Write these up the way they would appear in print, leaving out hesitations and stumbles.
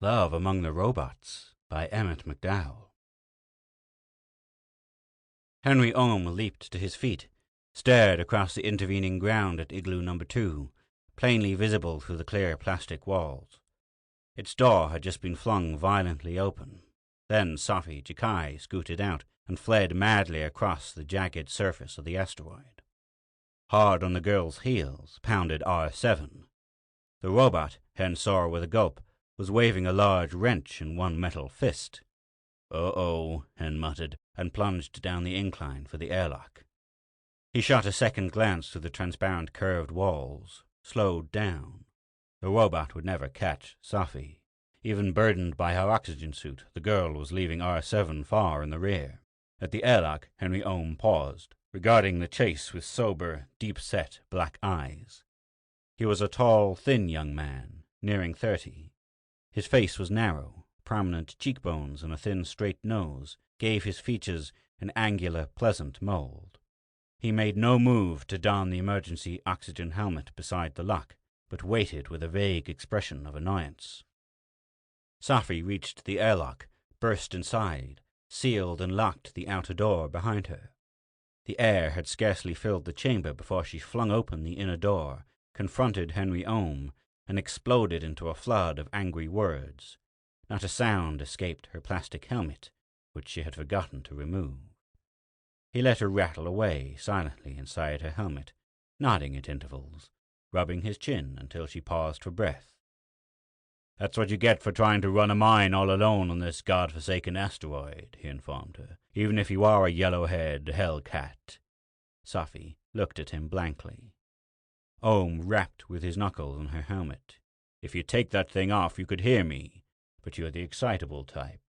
Love Among the Robots by Emmett McDowell. Henry Ohm leaped to his feet, stared across the intervening ground at Igloo Number 2, plainly visible through the clear plastic walls. Its door had just been flung violently open. Then Safi Jakai scooted out and fled madly across the jagged surface of the asteroid. Hard on the girl's heels pounded R7. The robot, Hen saw with a gulp, was waving a large wrench in one metal fist. "Uh-oh," Hen muttered, and plunged down the incline for the airlock. He shot a second glance through the transparent curved walls, slowed down. The robot would never catch Safi. Even burdened by her oxygen suit, the girl was leaving R7 far in the rear. At the airlock, Henry Ohm paused, regarding the chase with sober, deep-set black eyes. He was a tall, thin young man, nearing 30. His face was narrow. Prominent cheekbones and a thin, straight nose gave his features an angular, pleasant mold. He made no move to don the emergency oxygen helmet beside the lock, but waited with a vague expression of annoyance. Safi reached the airlock, burst inside, sealed and locked the outer door behind her. The air had scarcely filled the chamber before she flung open the inner door, confronted Henry Ohm, and exploded into a flood of angry words. Not a sound escaped her plastic helmet, which she had forgotten to remove. He let her rattle away silently inside her helmet, nodding at intervals, rubbing his chin until she paused for breath. "That's what you get for trying to run a mine all alone on this god-forsaken asteroid," he informed her, "even if you are a yellow-haired hellcat." Safi looked at him blankly. Ohm rapped with his knuckles on her helmet. "If you take that thing off, you could hear me, but you're the excitable type.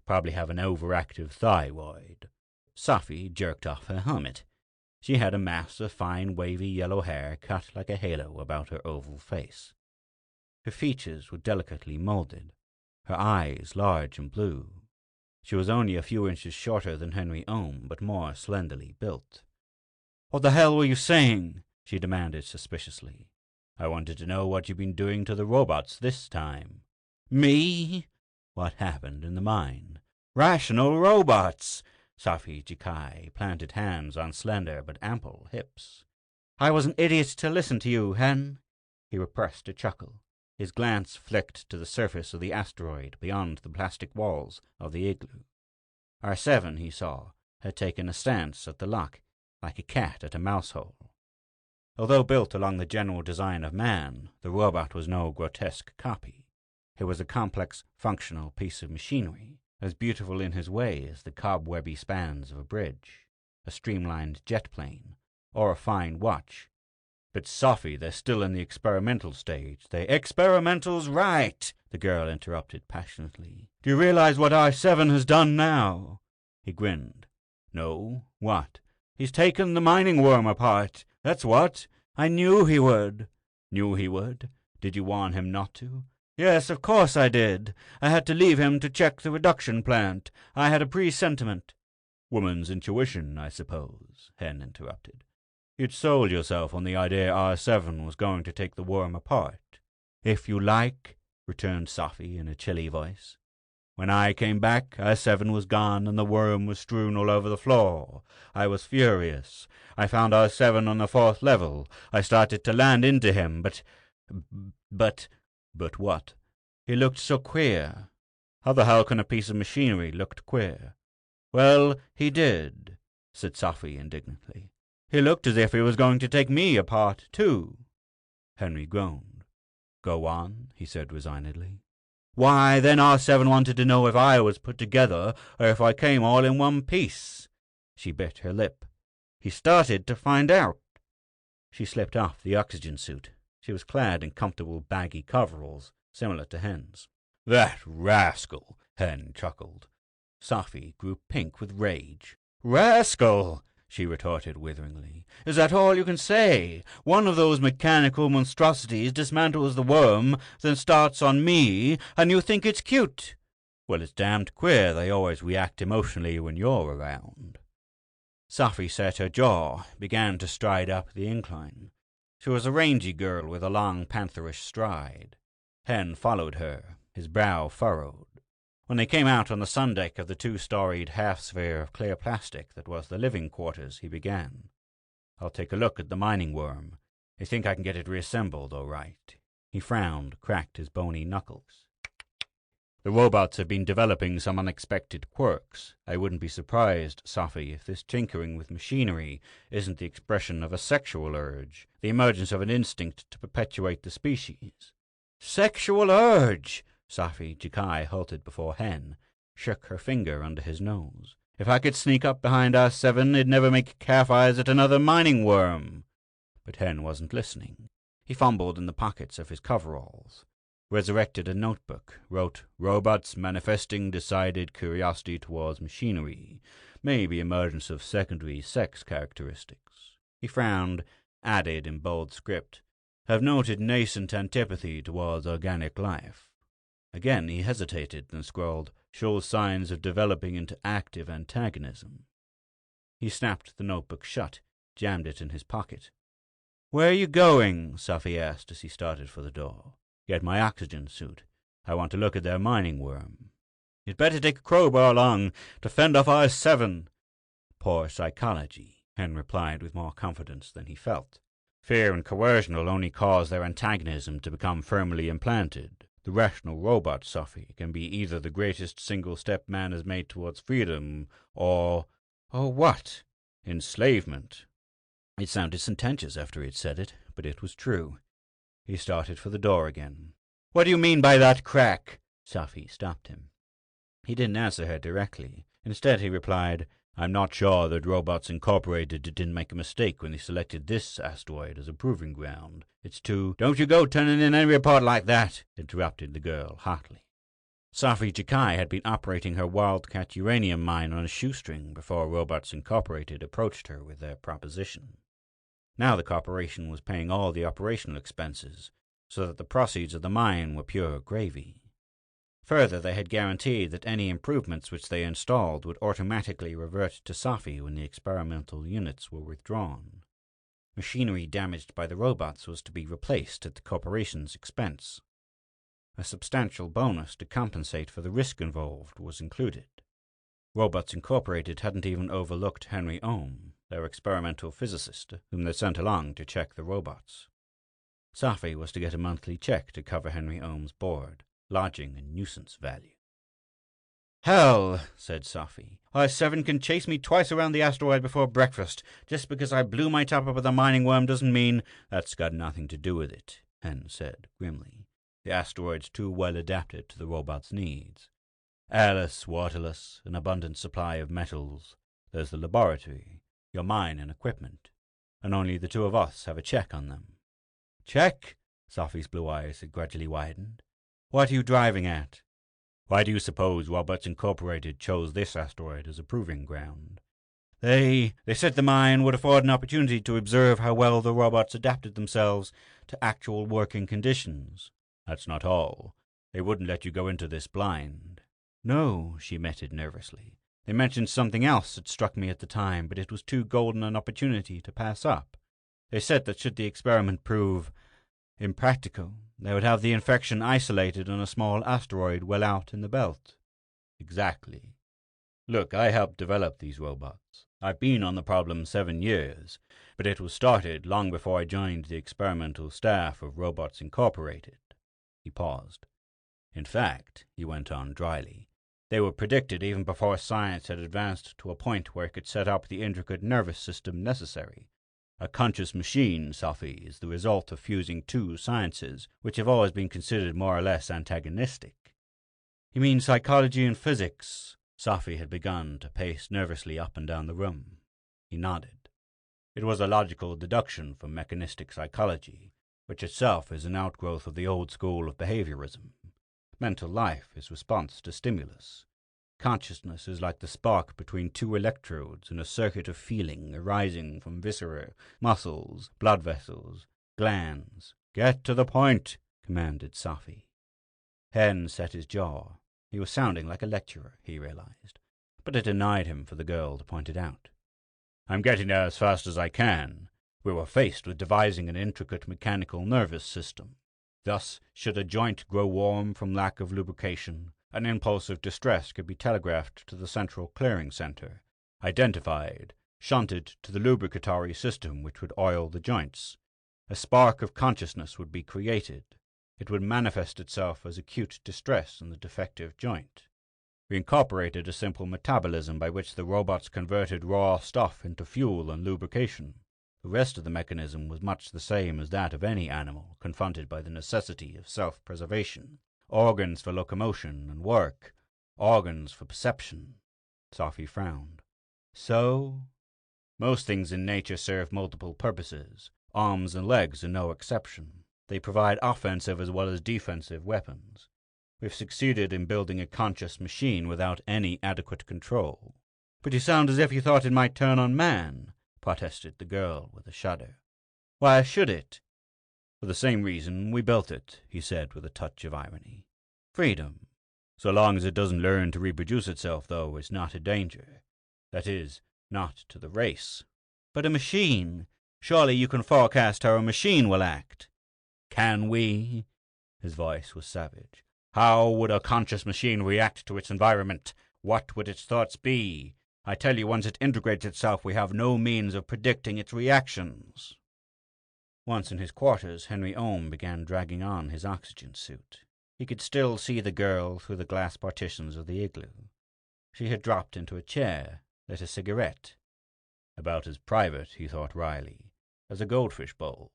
Probably have an overactive thyroid." Safi jerked off her helmet. She had a mass of fine, wavy yellow hair cut like a halo about her oval face. Her features were delicately molded, her eyes large and blue. She was only a few inches shorter than Henry Ohm, but more slenderly built. "What the hell were you saying?" she demanded suspiciously. "I wanted to know what you've been doing to the robots this time." "Me?" "What happened in the mine?" "Rational robots!" Safi Jakai planted hands on slender but ample hips. "I was an idiot to listen to you, Hen." He repressed a chuckle. His glance flicked to the surface of the asteroid beyond the plastic walls of the igloo. R7, he saw, had taken a stance at the lock, like a cat at a mouse hole. Although built along the general design of man, the robot was no grotesque copy. It was a complex, functional piece of machinery, as beautiful in his way as the cobwebby spans of a bridge, a streamlined jet plane, or a fine watch. "But Safi, they're still in the experimental stage. Experimental's right," the girl interrupted passionately. "Do you realize what R7 has done now?" He grinned. "No, what?" "He's taken the mining worm apart, that's what. I knew he would." "Knew he would? Did you warn him not to?" "Yes, of course I did. I had to leave him to check the reduction plant. I had a presentiment." "Woman's intuition, I suppose," Hen interrupted. "You'd sold yourself on the idea R7 was going to take the worm apart." "If you like," returned Safi in a chilly voice. "When I came back, R7 was gone and the worm was strewn all over the floor. I was furious. I found R7 on the 4th level. I started to land into him, but what?" "He looked so queer." "How the hell can a piece of machinery look queer?" "Well, he did," said Safi indignantly. "He looked as if he was going to take me apart, too." Henry groaned. "Go on," he said resignedly. "Why, then R7 wanted to know if I was put together or if I came all in one piece." She bit her lip. "He started to find out." She slipped off the oxygen suit. She was clad in comfortable baggy coveralls, similar to Hen's. "That rascal!" Hen chuckled. Safi grew pink with rage. "Rascal!" she retorted witheringly. "Is that all you can say? One of those mechanical monstrosities dismantles the worm, then starts on me, and you think it's cute. Well, it's damned queer they always react emotionally when you're around." Safi set her jaw, began to stride up the incline. She was a rangy girl with a long pantherish stride. Hen followed her, his brow furrowed. When they came out on the sun-deck of the two-storied half-sphere of clear plastic that was the living quarters, he began. "I'll take a look at the mining worm. I think I can get it reassembled all right." He frowned, cracked his bony knuckles. "The robots have been developing some unexpected quirks. I wouldn't be surprised, Safi, if this tinkering with machinery isn't the expression of a sexual urge, the emergence of an instinct to perpetuate the species." "Sexual urge!" Safi Jikai halted before Hen, shook her finger under his nose. "If I could sneak up behind R7, it'd never make calf eyes at another mining worm." But Hen wasn't listening. He fumbled in the pockets of his coveralls, resurrected a notebook, wrote, "Robots manifesting decided curiosity towards machinery, maybe emergence of secondary sex characteristics." He frowned, added in bold script, "Have noted nascent antipathy towards organic life." Again he hesitated, then scrawled, "Shows signs of developing into active antagonism." He snapped the notebook shut, jammed it in his pocket. "Where are you going?" Safi asked as he started for the door. "Get my oxygen suit. I want to look at their mining worm." "You'd better take a crowbar along to fend off R7. "Poor psychology," Hen replied with more confidence than he felt. "Fear and coercion will only cause their antagonism to become firmly implanted. The rational robot, Safi, can be either the greatest single step man has made towards freedom, or what? Enslavement." It sounded sententious after he'd said it, but it was true. He started for the door again. "What do you mean by that crack?" Safi stopped him. He didn't answer her directly. Instead he replied, "I'm not sure that Robots Incorporated didn't make a mistake when they selected this asteroid as a proving ground. It's too—" "Don't you go turning in any report like that," interrupted the girl hotly. Safi Jikai had been operating her Wildcat uranium mine on a shoestring before Robots Incorporated approached her with their proposition. Now the corporation was paying all the operational expenses, so that the proceeds of the mine were pure gravy. Further, they had guaranteed that any improvements which they installed would automatically revert to Safi when the experimental units were withdrawn. Machinery damaged by the robots was to be replaced at the corporation's expense. A substantial bonus to compensate for the risk involved was included. Robots Incorporated hadn't even overlooked Henry Ohm, their experimental physicist, whom they sent along to check the robots. Safi was to get a monthly check to cover Henry Ohm's board, lodging, and nuisance value. "Hell," said Safi. "R7 can chase me twice around the asteroid before breakfast. Just because I blew my top up with a mining worm doesn't mean—" "That's got nothing to do with it," Hen said grimly. "The asteroid's too well adapted to the robot's needs. Airless, waterless, an abundant supply of metals. There's the laboratory, your mine and equipment, and only the two of us have a check on them." "Check?" Safi's blue eyes had gradually widened. "What are you driving at?" "Why do you suppose Robots Incorporated chose this asteroid as a proving ground?" They said the mine would afford an opportunity to observe how well the robots adapted themselves to actual working conditions." "That's not all. They wouldn't let you go into this blind." "No," she admitted nervously. "They mentioned something else that struck me at the time, but it was too golden an opportunity to pass up. They said that should the experiment prove impractical, they would have the infection isolated on a small asteroid well out in the belt." "Exactly. Look, I helped develop these robots. I've been on the problem 7 years, but it was started long before I joined the experimental staff of Robots Incorporated." He paused. "In fact," he went on dryly, "they were predicted even before science had advanced to a point where it could set up the intricate nervous system necessary. A conscious machine, Safi, is the result of fusing two sciences which have always been considered more or less antagonistic." "You mean psychology and physics?" Safi had begun to pace nervously up and down the room. He nodded. "It was a logical deduction from mechanistic psychology, which itself is an outgrowth of the old school of behaviorism. Mental life is response to stimulus. Consciousness is like the spark between two electrodes in a circuit of feeling arising from viscera, muscles, blood vessels, glands." "Get to the point," commanded Safi. Hen set his jaw. He was sounding like a lecturer, he realized, but it annoyed him for the girl to point it out. "I'm getting there as fast as I can. We were faced with devising an intricate mechanical nervous system. Thus, should a joint grow warm from lack of lubrication, an impulse of distress could be telegraphed to the central clearing center, identified, shunted to the lubricatory system which would oil the joints. A spark of consciousness would be created. It would manifest itself as acute distress in the defective joint. We incorporated a simple metabolism by which the robots converted raw stuff into fuel and lubrication. The rest of the mechanism was much the same as that of any animal confronted by the necessity of self-preservation. Organs for locomotion and work, organs for perception. Sophie frowned. So? Most things in nature serve multiple purposes. Arms and legs are no exception. They provide offensive as well as defensive weapons. We've succeeded in building a conscious machine without any adequate control. But you sound as if you thought it might turn on man, protested the girl with a shudder. Why should it? For the same reason we built it, he said with a touch of irony. Freedom. So long as it doesn't learn to reproduce itself, though, it's not a danger. That is, not to the race. But a machine. Surely you can forecast how a machine will act. Can we? His voice was savage. How would a conscious machine react to its environment? What would its thoughts be? I tell you, once it integrates itself, we have no means of predicting its reactions. Once in his quarters, Henry Ohm began dragging on his oxygen suit. He could still see the girl through the glass partitions of the igloo. She had dropped into a chair, lit a cigarette. About as private, he thought wryly, as a goldfish bowl.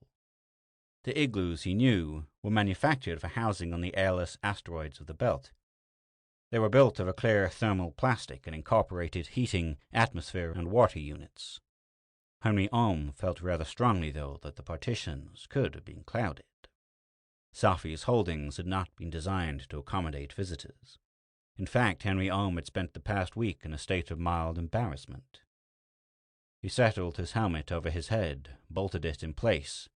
The igloos, he knew, were manufactured for housing on the airless asteroids of the belt. They were built of a clear thermal plastic and incorporated heating, atmosphere, and water units. Henry Ohm felt rather strongly, though, that the partitions could have been clouded. Sophie's holdings had not been designed to accommodate visitors. In fact, Henry Ohm had spent the past week in a state of mild embarrassment. He settled his helmet over his head, bolted it in place.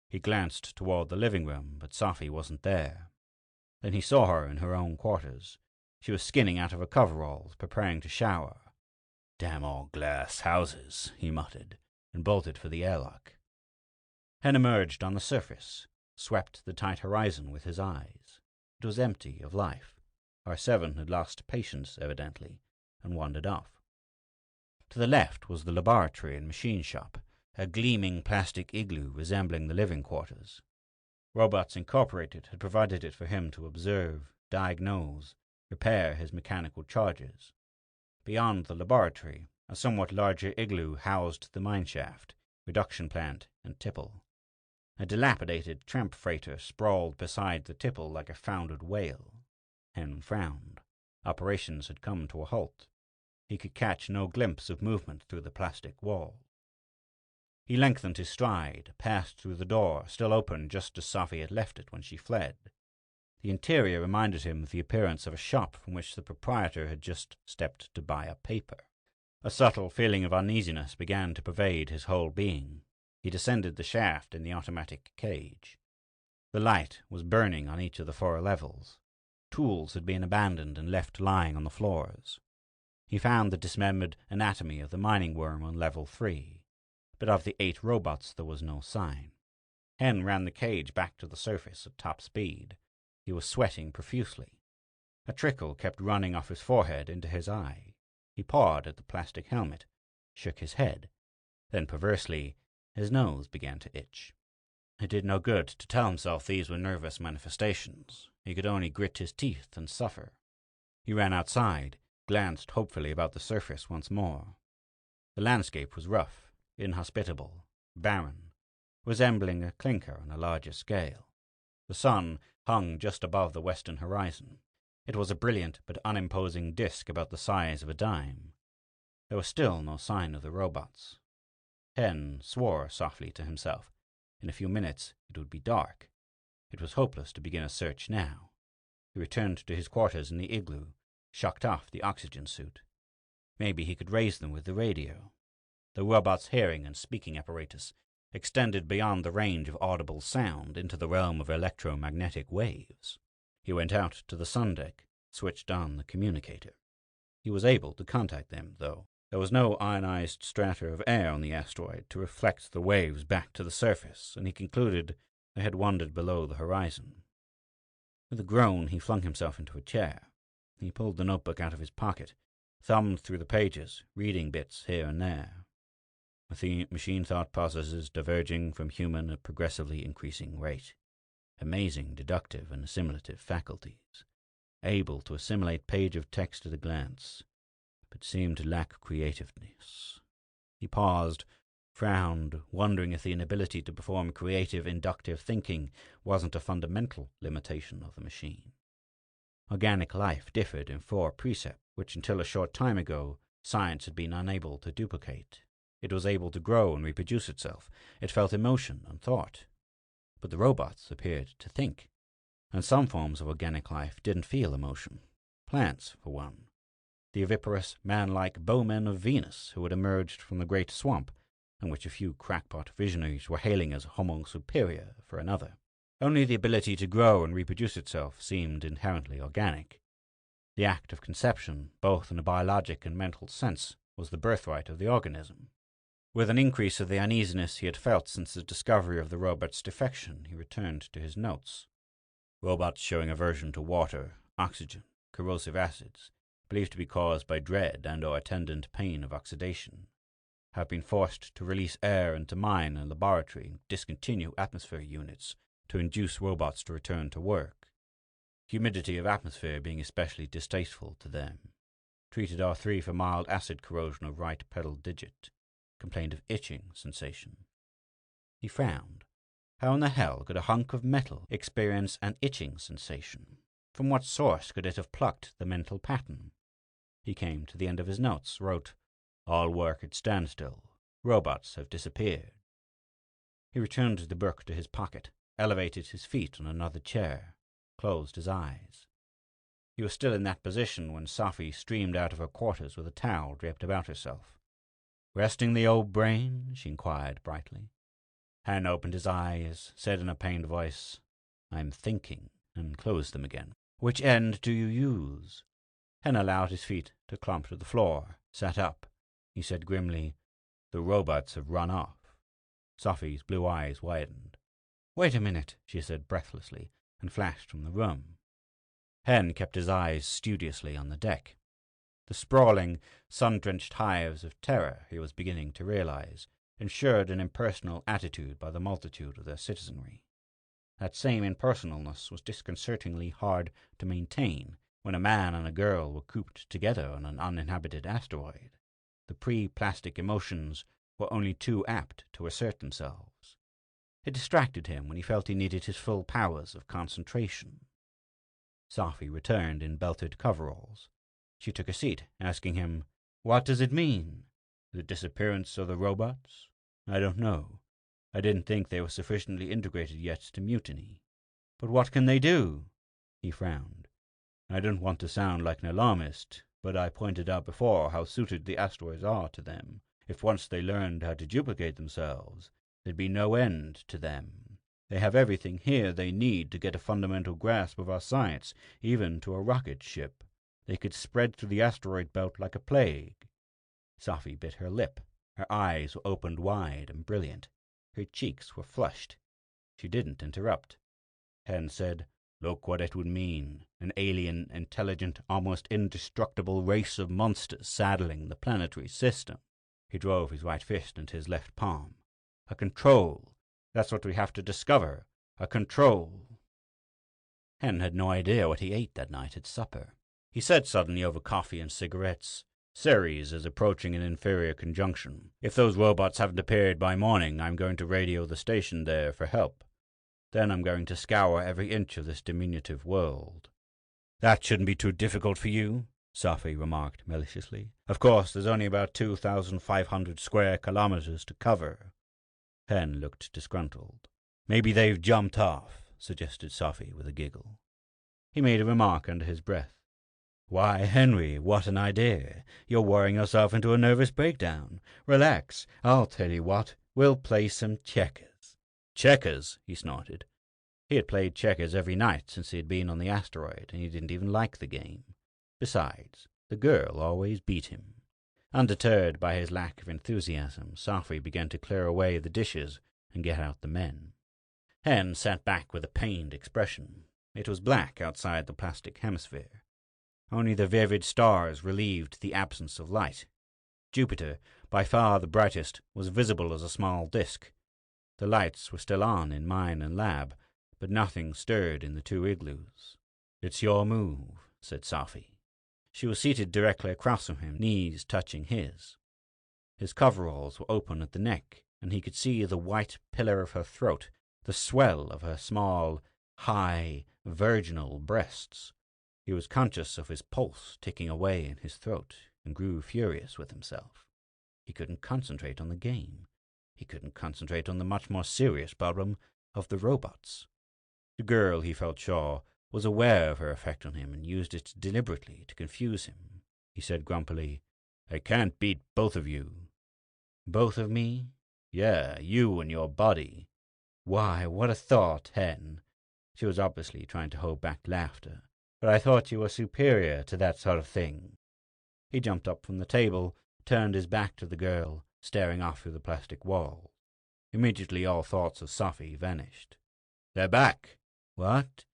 He glanced toward the living room, but Sophie wasn't there. Then he saw her in her own quarters. She was skinning out of her coveralls, preparing to shower. Damn all glass houses, he muttered, and bolted for the airlock. Hen emerged on the surface, swept the tight horizon with his eyes. It was empty of life. R7 had lost patience, evidently, and wandered off. To the left was the laboratory and machine shop, a gleaming plastic igloo resembling the living quarters. Robots Incorporated had provided it for him to observe, diagnose, repair his mechanical charges. Beyond the laboratory, a somewhat larger igloo housed the mineshaft, reduction plant, and tipple. A dilapidated tramp freighter sprawled beside the tipple like a foundered whale. Hen frowned. Operations had come to a halt. He could catch no glimpse of movement through the plastic wall. He lengthened his stride, passed through the door, still open just as Sophie had left it when she fled. The interior reminded him of the appearance of a shop from which the proprietor had just stepped to buy a paper. A subtle feeling of uneasiness began to pervade his whole being. He descended the shaft in the automatic cage. The light was burning on each of the 4 levels. Tools had been abandoned and left lying on the floors. He found the dismembered anatomy of the mining worm on level 3, but of the 8 robots there was no sign. Hen ran the cage back to the surface at top speed. He was sweating profusely. A trickle kept running off his forehead into his eye. He pawed at the plastic helmet, shook his head. Then, perversely, his nose began to itch. It did no good to tell himself these were nervous manifestations. He could only grit his teeth and suffer. He ran outside, glanced hopefully about the surface once more. The landscape was rough, inhospitable, barren, resembling a clinker on a larger scale. The sun hung just above the western horizon. It was a brilliant but unimposing disk about the size of a dime. There was still no sign of the robots. Hen swore softly to himself. In a few minutes it would be dark. It was hopeless to begin a search now. He returned to his quarters in the igloo, shocked off the oxygen suit. Maybe he could raise them with the radio. The robot's hearing and speaking apparatus extended beyond the range of audible sound into the realm of electromagnetic waves. He went out to the sun deck, switched on the communicator. He was able to contact them, though. There was no ionized strata of air on the asteroid to reflect the waves back to the surface, and he concluded They had wandered below the horizon. With a groan, he flung himself into a chair. He pulled the notebook out of his pocket, thumbed through the pages, reading bits here and there. Machine thought processes diverging from human at progressively increasing rate. Amazing deductive and assimilative faculties. Able to assimilate page of text at a glance, but seemed to lack creativeness. He paused, frowned, wondering if the inability to perform creative inductive thinking wasn't a fundamental limitation of the machine. Organic life differed in 4 precepts, which until a short time ago science had been unable to duplicate. It was able to grow and reproduce itself. It felt emotion and thought. But the robots appeared to think. And some forms of organic life didn't feel emotion. Plants, for one. The oviparous, man-like bowmen of Venus who had emerged from the great swamp, and which a few crackpot visionaries were hailing as homo superior, for another. Only the ability to grow and reproduce itself seemed inherently organic. The act of conception, both in a biologic and mental sense, was the birthright of the organism. With an increase of the uneasiness he had felt since the discovery of the robot's defection, he returned to his notes. Robots showing aversion to water, oxygen, corrosive acids, believed to be caused by dread and or attendant pain of oxidation, have been forced to release air into mine and laboratory and discontinue atmosphere units to induce robots to return to work. Humidity of atmosphere being especially distasteful to them. Treated R3 for mild acid corrosion of right pedal digit. Complained of itching sensation. He frowned. How in the hell could a hunk of metal experience an itching sensation? From what source could it have plucked the mental pattern? He came to the end of his notes, wrote, "All work at standstill. Robots have disappeared." He returned the book to his pocket, elevated his feet on another chair, closed his eyes. He was still in that position when Sophie streamed out of her quarters with a towel draped about herself. "Resting the old brain?" she inquired brightly. Hen opened his eyes, said in a pained voice, "I'm thinking," and closed them again. "Which end do you use?" Hen allowed his feet to clump to the floor, sat up. He said grimly, "The robots have run off." Sophie's blue eyes widened. "Wait a minute," she said breathlessly, and flashed from the room. Hen kept his eyes studiously on the deck. The sprawling, sun-drenched hives of terror, he was beginning to realize, ensured an impersonal attitude by the multitude of their citizenry. That same impersonalness was disconcertingly hard to maintain when a man and a girl were cooped together on an uninhabited asteroid. The pre-plastic emotions were only too apt to assert themselves. It distracted him when he felt he needed his full powers of concentration. Sophie returned in belted coveralls. She took a seat, asking him, "What does it mean? The disappearance of the robots? I don't know. I didn't think they were sufficiently integrated yet to mutiny. But what can they do?" He frowned. "I don't want to sound like an alarmist, but I pointed out before how suited the asteroids are to them. If once they learned how to duplicate themselves, there'd be no end to them. They have everything here they need to get a fundamental grasp of our science, even to a rocket ship. They could spread through the asteroid belt like a plague." Sophie bit her lip. Her eyes were opened wide and brilliant. Her cheeks were flushed. She didn't interrupt. Hen said, "Look what it would mean. An alien, intelligent, almost indestructible race of monsters saddling the planetary system." He drove his right fist into his left palm. "A control. That's what we have to discover. A control." Hen had no idea what he ate that night at supper. He said suddenly over coffee and cigarettes, "Ceres is approaching an inferior conjunction. If those robots haven't appeared by morning, I'm going to radio the station there for help. Then I'm going to scour every inch of this diminutive world." "That shouldn't be too difficult for you," Sophie remarked maliciously. "Of course, there's only about 2,500 square kilometers to cover." Hen looked disgruntled. "Maybe they've jumped off," suggested Sophie with a giggle. He made a remark under his breath. "Why, Henry, what an idea. You're worrying yourself into a nervous breakdown. Relax. I'll tell you what. We'll play some checkers." "Checkers?" he snorted. He had played checkers every night since he had been on the asteroid, and he didn't even like the game. Besides, the girl always beat him. Undeterred by his lack of enthusiasm, Sophie began to clear away the dishes and get out the men. Hen sat back with a pained expression. It was black outside the plastic hemisphere. Only the vivid stars relieved the absence of light. Jupiter, by far the brightest, was visible as a small disk. The lights were still on in mine and lab, but nothing stirred in the two igloos. "It's your move," said Sophy. She was seated directly across from him, knees touching his. His coveralls were open at the neck, and he could see the white pillar of her throat, the swell of her small, high, virginal breasts. He was conscious of his pulse ticking away in his throat and grew furious with himself. He couldn't concentrate on the game. He couldn't concentrate on the much more serious problem of the robots. The girl, he felt sure, was aware of her effect on him and used it deliberately to confuse him. He said grumpily, "I can't beat both of you." "Both of me?" "Yeah, you and your body." "Why, what a thought, Hen." She was obviously trying to hold back laughter. "But I thought you were superior to that sort of thing." He jumped up from the table, turned his back to the girl, staring off through the plastic wall. Immediately all thoughts of Sophy vanished. "They're back." "What?"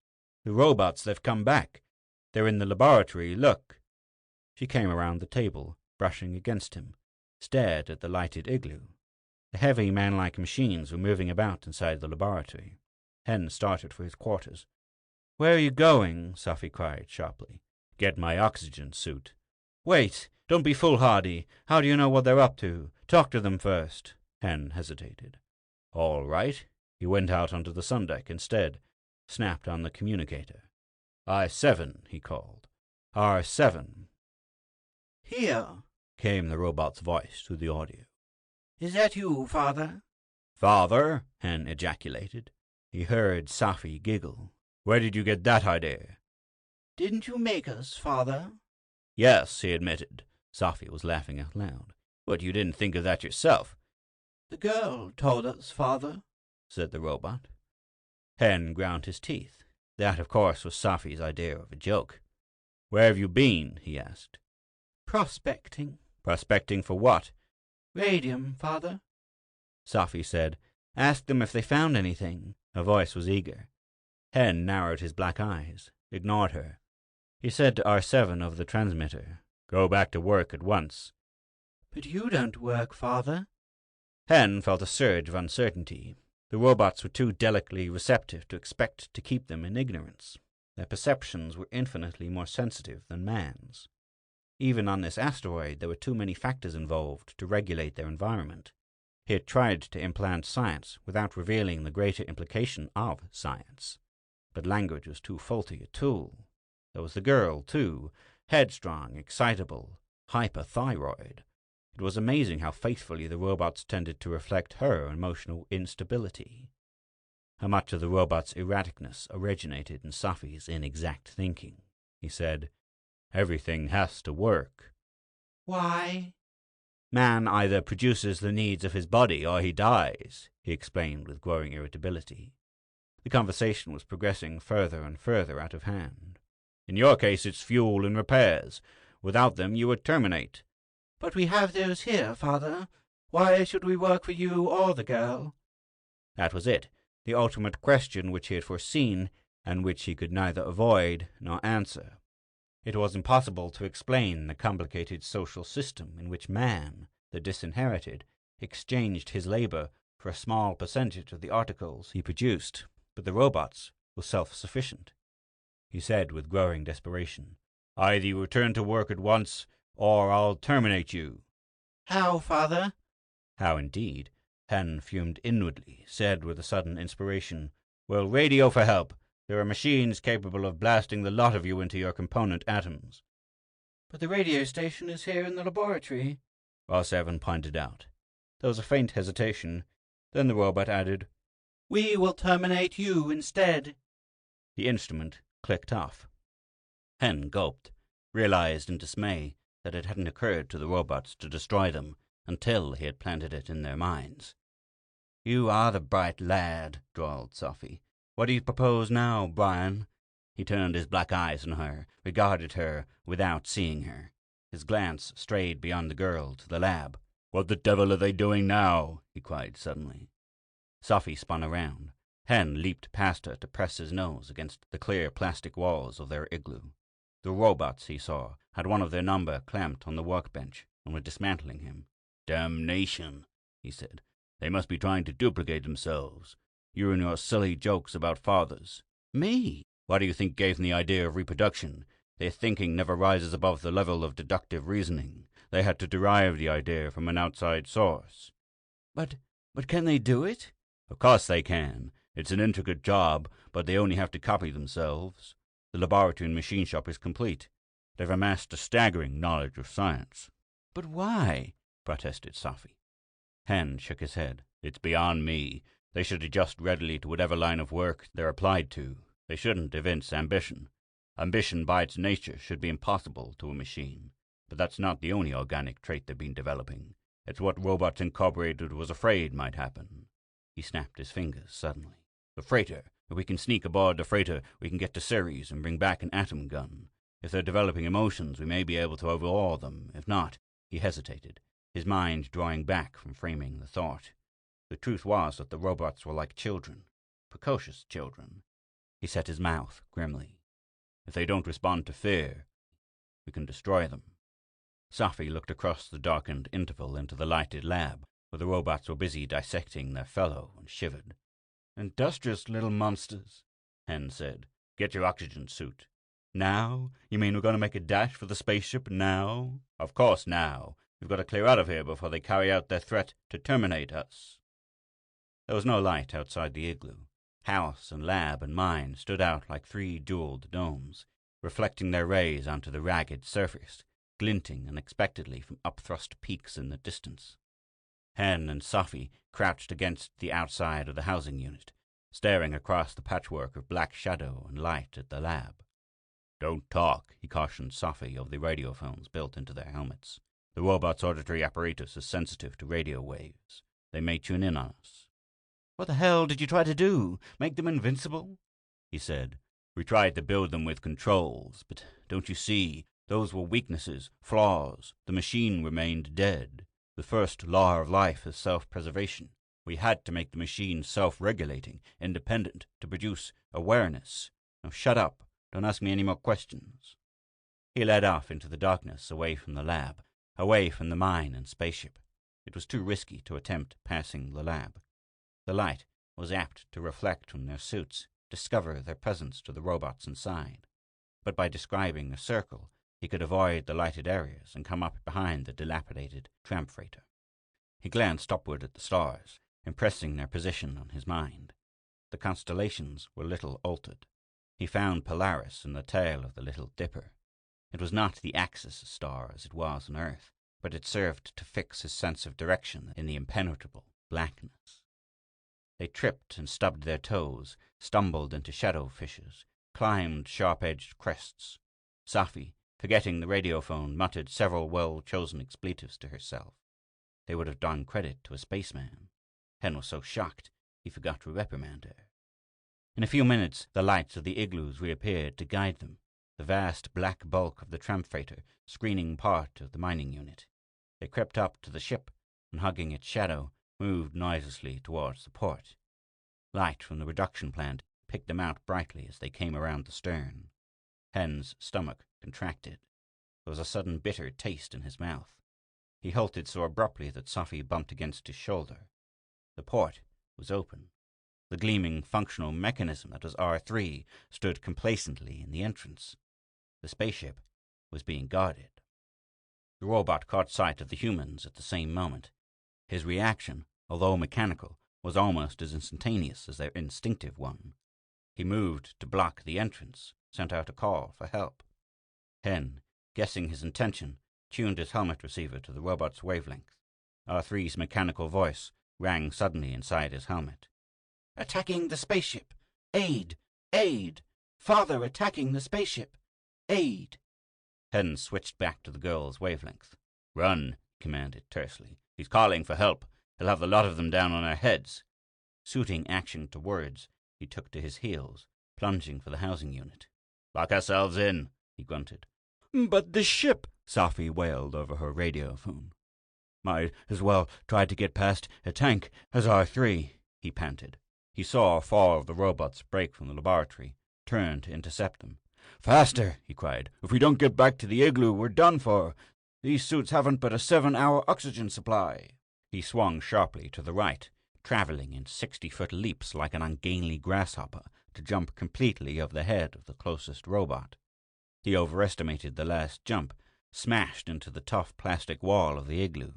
"The robots, they've come back. They're in the laboratory, look." She came around the table, brushing against him, stared at the lighted igloo. The heavy man-like machines were moving about inside the laboratory. Hen started for his quarters. "Where are you going?" Sophy cried sharply. "Get my oxygen suit." "Wait! Don't be foolhardy. How do you know what they're up to? Talk to them first." Hen hesitated. "All right." He went out onto the sundeck instead, snapped on the communicator. "I-7," he called. "R-7." "Here," came the robot's voice through the audio. "Is that you, Father?" "Father?" Hen ejaculated. He heard Sophy giggle. "Where did you get that idea?" "Didn't you make us, Father?" "Yes," he admitted. Sophy was laughing out loud. "But you didn't think of that yourself." "The girl told us, Father," said the robot. Hen ground his teeth. That, of course, was Sophy's idea of a joke. "Where have you been?" he asked. "Prospecting." "Prospecting for what?" "Radium, Father." Sophy said, "Ask them if they found anything." Her voice was eager. Hen narrowed his black eyes, ignored her. He said to R7 over the transmitter, "Go back to work at once." "But you don't work, Father." Hen felt a surge of uncertainty. The robots were too delicately receptive to expect to keep them in ignorance. Their perceptions were infinitely more sensitive than man's. Even on this asteroid, there were too many factors involved to regulate their environment. He had tried to implant science without revealing the greater implication of science. But language was too faulty a tool. There was the girl, too, headstrong, excitable, hyperthyroid. It was amazing how faithfully the robots tended to reflect her emotional instability. How much of the robot's erraticness originated in Sophy's inexact thinking. He said, "Everything has to work." "Why?" "Man either produces the needs of his body or he dies," he explained with growing irritability. The conversation was progressing further and further out of hand. "In your case, it's fuel and repairs. Without them, you would terminate." "But we have those here, Father. Why should we work for you or the girl?" That was it, the ultimate question which he had foreseen, and which he could neither avoid nor answer. It was impossible to explain the complicated social system in which man, the disinherited, exchanged his labor for a small percentage of the articles he produced, but the robots were self-sufficient. He said with growing desperation, "Either you return to work at once, or I'll terminate you." "How, Father?" How indeed? Hen fumed inwardly, said with a sudden inspiration, "Well, radio for help. There are machines capable of blasting the lot of you into your component atoms." "But the radio station is here in the laboratory," R7 pointed out. There was a faint hesitation. Then the robot added, "We will terminate you instead." The instrument clicked off. Hen gulped, realized in dismay that it hadn't occurred to the robots to destroy them until he had planted it in their minds. "You are the bright lad," drawled Sophy. "What do you propose now, Brian?" He turned his black eyes on her, regarded her without seeing her. His glance strayed beyond the girl to the lab. "What the devil are they doing now?" he cried suddenly. Sophy spun around. Hen leaped past her to press his nose against the clear plastic walls of their igloo. The robots, he saw, had one of their number clamped on the workbench and were dismantling him. "Damnation," he said. "They must be trying to duplicate themselves. You and your silly jokes about fathers." "Me? What do you think gave them the idea of reproduction? Their thinking never rises above the level of deductive reasoning. They had to derive the idea from an outside source." But can they do it?" "Of course they can. It's an intricate job, but they only have to copy themselves. The laboratory and machine shop is complete. They've amassed a staggering knowledge of science." "But why?" protested Safi. Hen shook his head. "It's beyond me. They should adjust readily to whatever line of work they're applied to. They shouldn't evince ambition. Ambition by its nature should be impossible to a machine. But that's not the only organic trait they've been developing. It's what Robots Incorporated was afraid might happen." He snapped his fingers suddenly. "The freighter. If we can sneak aboard the freighter, we can get to Ceres and bring back an atom gun. If they're developing emotions, we may be able to overawe them. If not—" He hesitated, his mind drawing back from framing the thought. The truth was that the robots were like children, precocious children. He set his mouth grimly. "If they don't respond to fear, we can destroy them." Safi looked across the darkened interval into the lighted lab, where the robots were busy dissecting their fellow, and shivered. "Industrious little monsters," Hen said. "Get your oxygen suit." "Now? You mean we're going to make a dash for the spaceship now?" "Of course now. We've got to clear out of here before they carry out their threat to terminate us." There was no light outside the igloo. House and lab and mine stood out like three jeweled domes, reflecting their rays onto the ragged surface, glinting unexpectedly from upthrust peaks in the distance. Hen and Safi crouched against the outside of the housing unit, staring across the patchwork of black shadow and light at the lab. "Don't talk," he cautioned Safi over the radiophones built into their helmets. "The robot's auditory apparatus is sensitive to radio waves. They may tune in on us." "What the hell did you try to do? Make them invincible?" he said. "We tried to build them with controls, but don't you see? Those were weaknesses, flaws. The machine remained dead. The first law of life is self-preservation. We had to make the machine self-regulating, independent, to produce awareness. Now shut up. Don't ask me any more questions." He led off into the darkness, away from the lab, away from the mine and spaceship. It was too risky to attempt passing the lab. The light was apt to reflect from their suits, discover their presence to the robots inside. But by describing a circle, he could avoid the lighted areas and come up behind the dilapidated tramp freighter. He glanced upward at the stars, impressing their position on his mind. The constellations were little altered. He found Polaris in the tail of the Little Dipper. It was not the axis star as it was on Earth, but it served to fix his sense of direction in the impenetrable blackness. They tripped and stubbed their toes, stumbled into shadow fissures, climbed sharp-edged crests. Safi, forgetting the radiophone, muttered several well-chosen expletives to herself. They would have done credit to a spaceman. Hen was so shocked he forgot to reprimand her. In a few minutes the lights of the igloos reappeared to guide them, the vast black bulk of the tramp freighter screening part of the mining unit. They crept up to the ship, and hugging its shadow, moved noiselessly towards the port. Light from the reduction plant picked them out brightly as they came around the stern. Hen's stomach contracted. There was a sudden bitter taste in his mouth. He halted so abruptly that Safi bumped against his shoulder. The port was open. The gleaming functional mechanism that was R3 stood complacently in the entrance. The spaceship was being guarded. The robot caught sight of the humans at the same moment. His reaction, although mechanical, was almost as instantaneous as their instinctive one. He moved to block the entrance, sent out a call for help. Hen, guessing his intention, tuned his helmet receiver to the robot's wavelength. R3's mechanical voice rang suddenly inside his helmet. "Attacking the spaceship! Aid! Aid! Father attacking the spaceship! Aid!" Hen switched back to the girl's wavelength. "Run," he commanded tersely. "He's calling for help. He'll have the lot of them down on our heads." Suiting action to words, he took to his heels, plunging for the housing unit. "Lock ourselves in," he grunted. "But the ship," Safi wailed over her radiophone. "Might as well try to get past a tank as R3, he panted. He saw 4 of the robots break from the laboratory, turn to intercept them. "Faster!" he cried. "If we don't get back to the igloo, we're done for. These suits haven't but a 7-hour oxygen supply." He swung sharply to the right, traveling in 60-foot leaps like an ungainly grasshopper to jump completely over the head of the closest robot. He overestimated the last jump, smashed into the tough plastic wall of the igloo.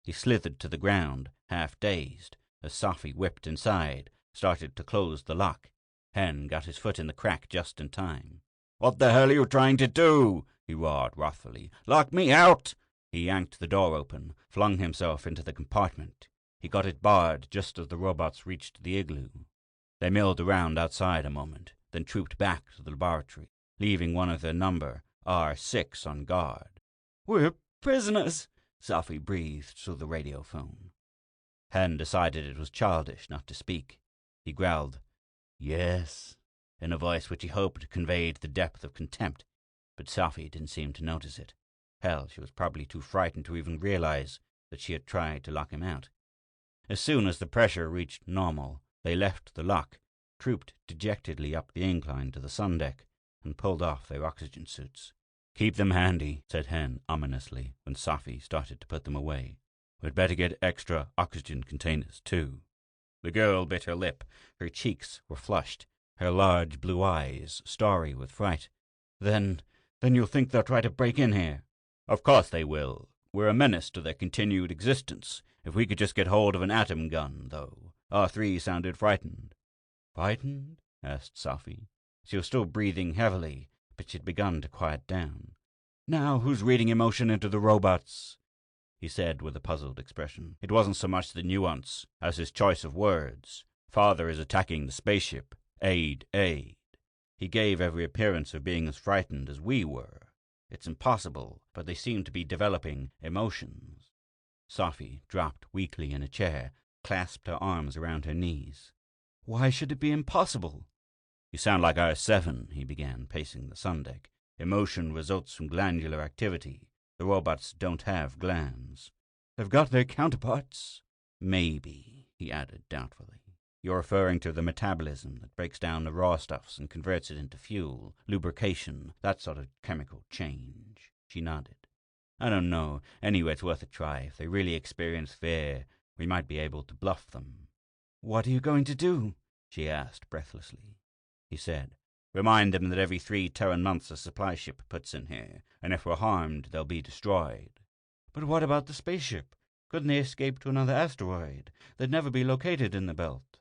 He slithered to the ground, half dazed, as Sophie whipped inside, started to close the lock. Hen got his foot in the crack just in time. "What the hell are you trying to do?" he roared wrathfully. "Lock me out!" He yanked the door open, flung himself into the compartment. He got it barred just as the robots reached the igloo. They milled around outside a moment, then trooped back to the laboratory, leaving one of their number, R6, on guard. "We're prisoners," Sophie breathed through the radiophone. Hen decided it was childish not to speak. He growled, "Yes," in a voice which he hoped conveyed the depth of contempt, but Sophie didn't seem to notice it. Hell, she was probably too frightened to even realize that she had tried to lock him out. As soon as the pressure reached normal, they left the lock, trooped dejectedly up the incline to the sun deck, and pulled off their oxygen suits. "Keep them handy," said Hen ominously when Sophie started to put them away. "We'd better get extra oxygen containers, too." The girl bit her lip. Her cheeks were flushed, her large blue eyes starry with fright. Then you'll think they'll try to break in here." "Of course they will. We're a menace to their continued existence. If we could just get hold of an atom gun, though." R3 sounded frightened. "Frightened?" asked Sophie. She was still breathing heavily, but she'd begun to quiet down. "Now who's reading emotion into the robots?" he said with a puzzled expression. It wasn't so much the nuance as his choice of words. "Father is attacking the spaceship. Aid, aid." He gave every appearance of being as frightened as we were. It's impossible, but they seem to be developing emotions. Sophie dropped weakly in a chair, clasped her arms around her knees. "Why should it be impossible?" "You sound like R7, he began, pacing the sun deck. "Emotion results from glandular activity. The robots don't have glands." "They've got their counterparts." "Maybe," he added doubtfully. "You're referring to the metabolism that breaks down the raw stuffs and converts it into fuel, lubrication, that sort of chemical change." She nodded. "I don't know. Anyway, it's worth a try. If they really experience fear, we might be able to bluff them." "What are you going to do?" she asked breathlessly. He said, "Remind them that every 3 Terran months a supply ship puts in here, and if we're harmed, they'll be destroyed." "But what about the spaceship? Couldn't they escape to another asteroid? They'd never be located in the belt."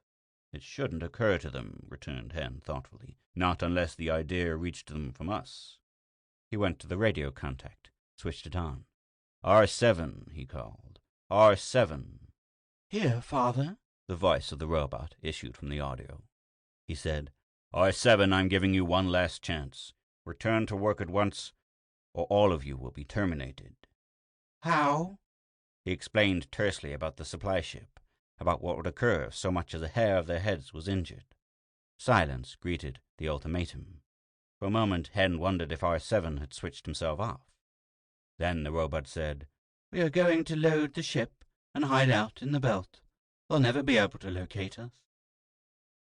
"It shouldn't occur to them," returned Hen thoughtfully. "Not unless the idea reached them from us." He went to the radio contact, switched it on. "R7, he called. "R7. "Here, Father," the voice of the robot issued from the audio. He said, "R7, I'm giving you one last chance. Return to work at once, or all of you will be terminated." "How?" He explained tersely about the supply ship, about what would occur if so much as a hair of their heads was injured. Silence greeted the ultimatum. For a moment, Hen wondered if R7 had switched himself off. Then the robot said, "We are going to load the ship and hide out in the belt. They'll never be able to locate us."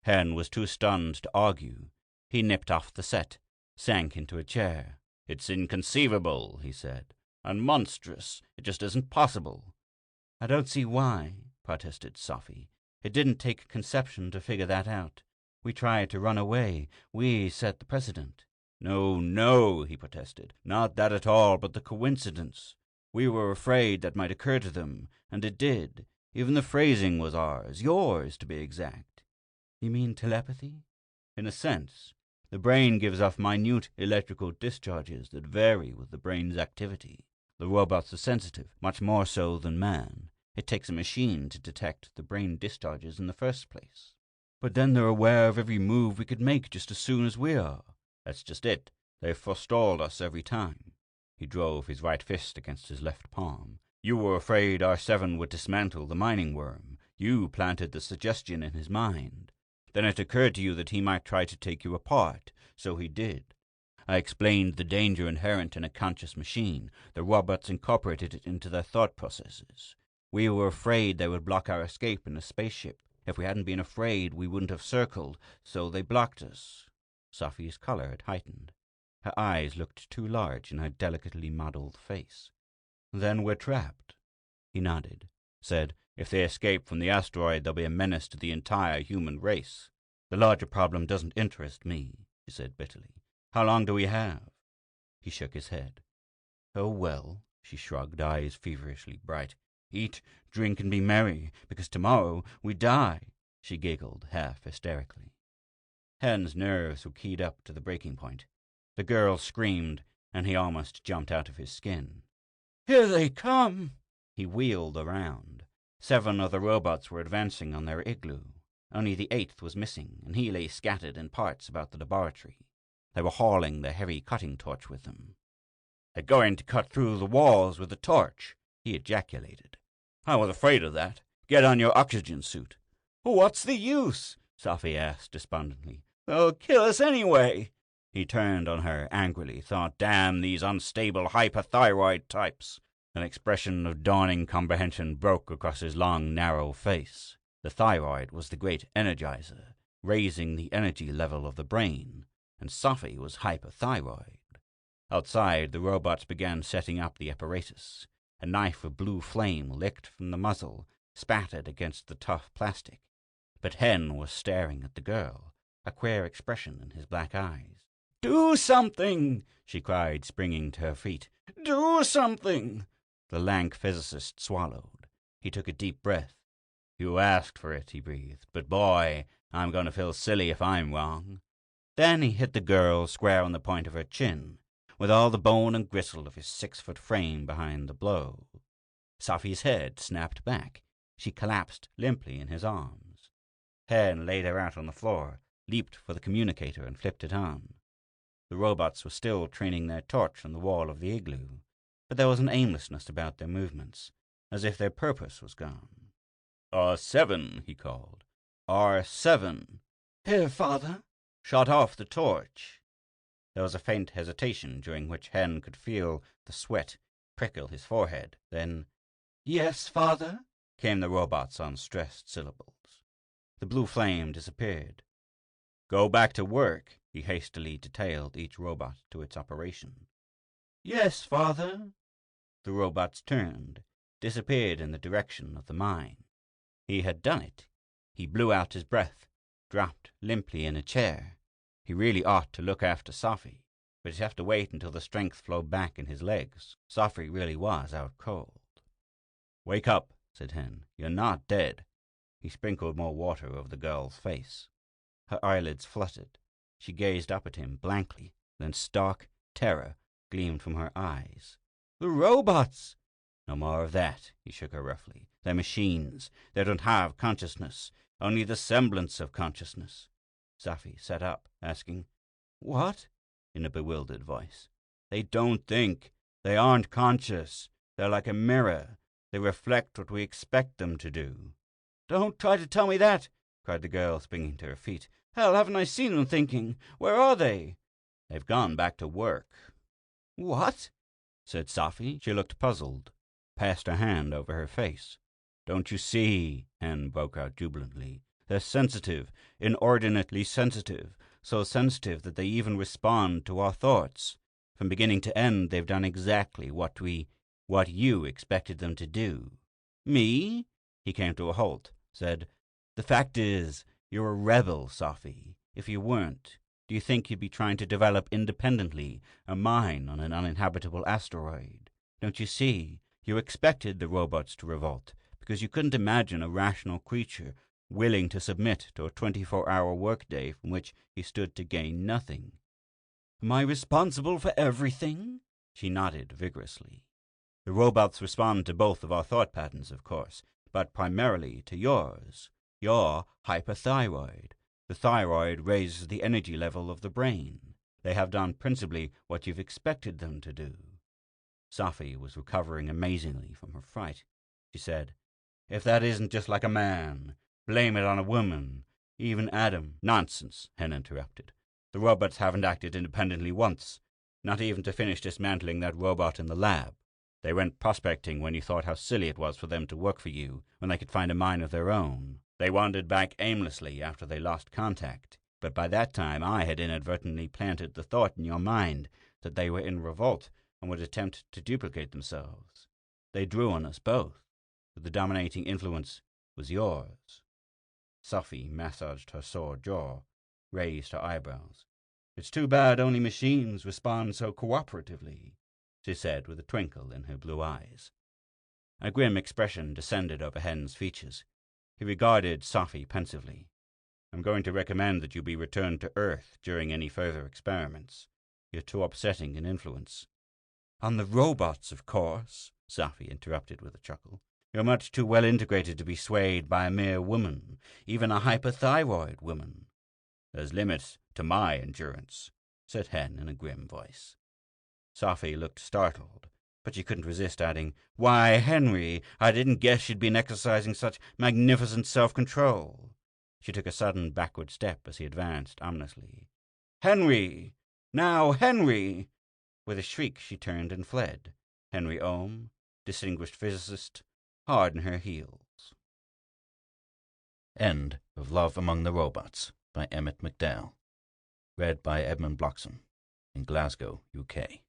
Hen was too stunned to argue. He nipped off the set, sank into a chair. "It's inconceivable," he said, "and monstrous. It just isn't possible." "I don't see why," protested Sophie. "It didn't take conception to figure that out. We tried to run away. We set the precedent." "No, no," he protested. "Not that at all, but the coincidence. We were afraid that might occur to them, and it did. Even the phrasing was ours, yours to be exact." "You mean telepathy?" "In a sense. The brain gives off minute electrical discharges that vary with the brain's activity. The robots are sensitive, much more so than man. It takes a machine to detect the brain discharges in the first place." "But then they're aware of every move we could make just as soon as we are." "That's just it. They've forestalled us every time." He drove his right fist against his left palm. "You were afraid R7 would dismantle the mining worm. You planted the suggestion in his mind. Then it occurred to you that he might try to take you apart, so he did. I explained the danger inherent in a conscious machine. The robots incorporated it into their thought processes. We were afraid they would block our escape in a spaceship. If we hadn't been afraid, we wouldn't have circled, so they blocked us." Sophie's colour had heightened. Her eyes looked too large in her delicately modelled face. "Then we're trapped." He nodded, said, "If they escape from the asteroid, they'll be a menace to the entire human race." "The larger problem doesn't interest me," she said bitterly. "How long do we have?" He shook his head. "Oh, well," she shrugged, eyes feverishly bright. "Eat, drink, and be merry, because tomorrow we die." She giggled, half hysterically. Hen's nerves were keyed up to the breaking point. The girl screamed, and he almost jumped out of his skin. "Here they come!" He wheeled around. 7 other robots were advancing on their igloo. Only the 8th was missing, and he lay scattered in parts about the laboratory. They were hauling the heavy cutting torch with them. "They're going to cut through the walls with the torch," he ejaculated. "I was afraid of that. Get on your oxygen suit." "What's the use?" Sophie asked despondently. "They'll kill us anyway." He turned on her angrily, thought, "Damn these unstable hyperthyroid types." An expression of dawning comprehension broke across his long, narrow face. The thyroid was the great energizer, raising the energy level of the brain, and Sophie was hyperthyroid. Outside, the robots began setting up the apparatus. A knife of blue flame licked from the muzzle, spattered against the tough plastic. But Hen was staring at the girl, a queer expression in his black eyes. "Do something!" she cried, springing to her feet. "Do something!" The lank physicist swallowed. He took a deep breath. "You asked for it," he breathed. "But boy, I'm going to feel silly if I'm wrong." Then he hit the girl square on the point of her chin, with all the bone and gristle of his 6-foot frame behind the blow. Sophie's head snapped back. She collapsed limply in his arms. Hen laid her out on the floor, leaped for the communicator, and flipped it on. The robots were still training their torch on the wall of the igloo, but there was an aimlessness about their movements, as if their purpose was gone. "R7, he called. "R7. "Here, father." "Shut off the torch." There was a faint hesitation, during which Hen could feel the sweat prickle his forehead. Then, "Yes, father," came the robot's unstressed syllables. The blue flame disappeared. "Go back to work," he hastily detailed each robot to its operation. "Yes, father." The robots turned, disappeared in the direction of the mine. He had done it. He blew out his breath, dropped limply in a chair. He really ought to look after Sophie, but he'd have to wait until the strength flowed back in his legs. Sophie really was out cold. "Wake up," said Hen. "You're not dead." He sprinkled more water over the girl's face. Her eyelids fluttered. She gazed up at him blankly, then stark terror gleamed from her eyes. "The robots!" "No more of that," he shook her roughly. "They're machines. They don't have consciousness, only the semblance of consciousness." Sophie sat up, asking, "What?" in a bewildered voice. "They don't think. They aren't conscious. They're like a mirror. They reflect what we expect them to do." "Don't try to tell me that!" cried the girl, springing to her feet. "Hell, haven't I seen them thinking? Where are they?" "They've gone back to work." "What?" said Sophie. She looked puzzled, passed her hand over her face. "Don't you see?" Hen broke out jubilantly. "They're sensitive, inordinately sensitive, so sensitive that they even respond to our thoughts. From beginning to end, they've done exactly what you expected them to do." "Me?" He came to a halt, said, "The fact is, you're a rebel, Sophie. If you weren't, do you think you'd be trying to develop independently a mine on an uninhabitable asteroid? Don't you see? You expected the robots to revolt, because you couldn't imagine a rational creature willing to submit to a 24-hour workday from which he stood to gain nothing." "Am I responsible for everything?" She nodded vigorously. "The robots respond to both of our thought patterns, of course, but primarily to yours. You're hyperthyroid. The thyroid raises the energy level of the brain. They have done principally what you've expected them to do." Sophie was recovering amazingly from her fright. She said, "If that isn't just like a man, blame it on a woman, even Adam." "Nonsense," Hen interrupted. "The robots haven't acted independently once, not even to finish dismantling that robot in the lab. They went prospecting when you thought how silly it was for them to work for you when they could find a mine of their own. They wandered back aimlessly after they lost contact, but by that time I had inadvertently planted the thought in your mind that they were in revolt and would attempt to duplicate themselves. They drew on us both, but the dominating influence was yours. Sophie massaged her sore jaw, raised her eyebrows. It's too bad only machines respond so cooperatively, she said with a twinkle in her blue eyes. A grim expression descended over Hen's features. He regarded Sophie pensively. I'm going to recommend that you be returned to Earth during any further experiments. You're too upsetting an influence. On the robots, of course, Sophie interrupted with a chuckle. You're much too well integrated to be swayed by a mere woman, even a hyperthyroid woman. There's limits to my endurance, said Hen in a grim voice. Sophie looked startled, but she couldn't resist adding, Why, Henry, I didn't guess you'd been exercising such magnificent self-control. She took a sudden backward step as he advanced ominously. Henry! Now, Henry! With a shriek she turned and fled. Henry Ohm, distinguished physicist, hard in her heels. End of Love Among the Robots by Emmett McDowell. Read by Edmund Bloxham in Glasgow, UK.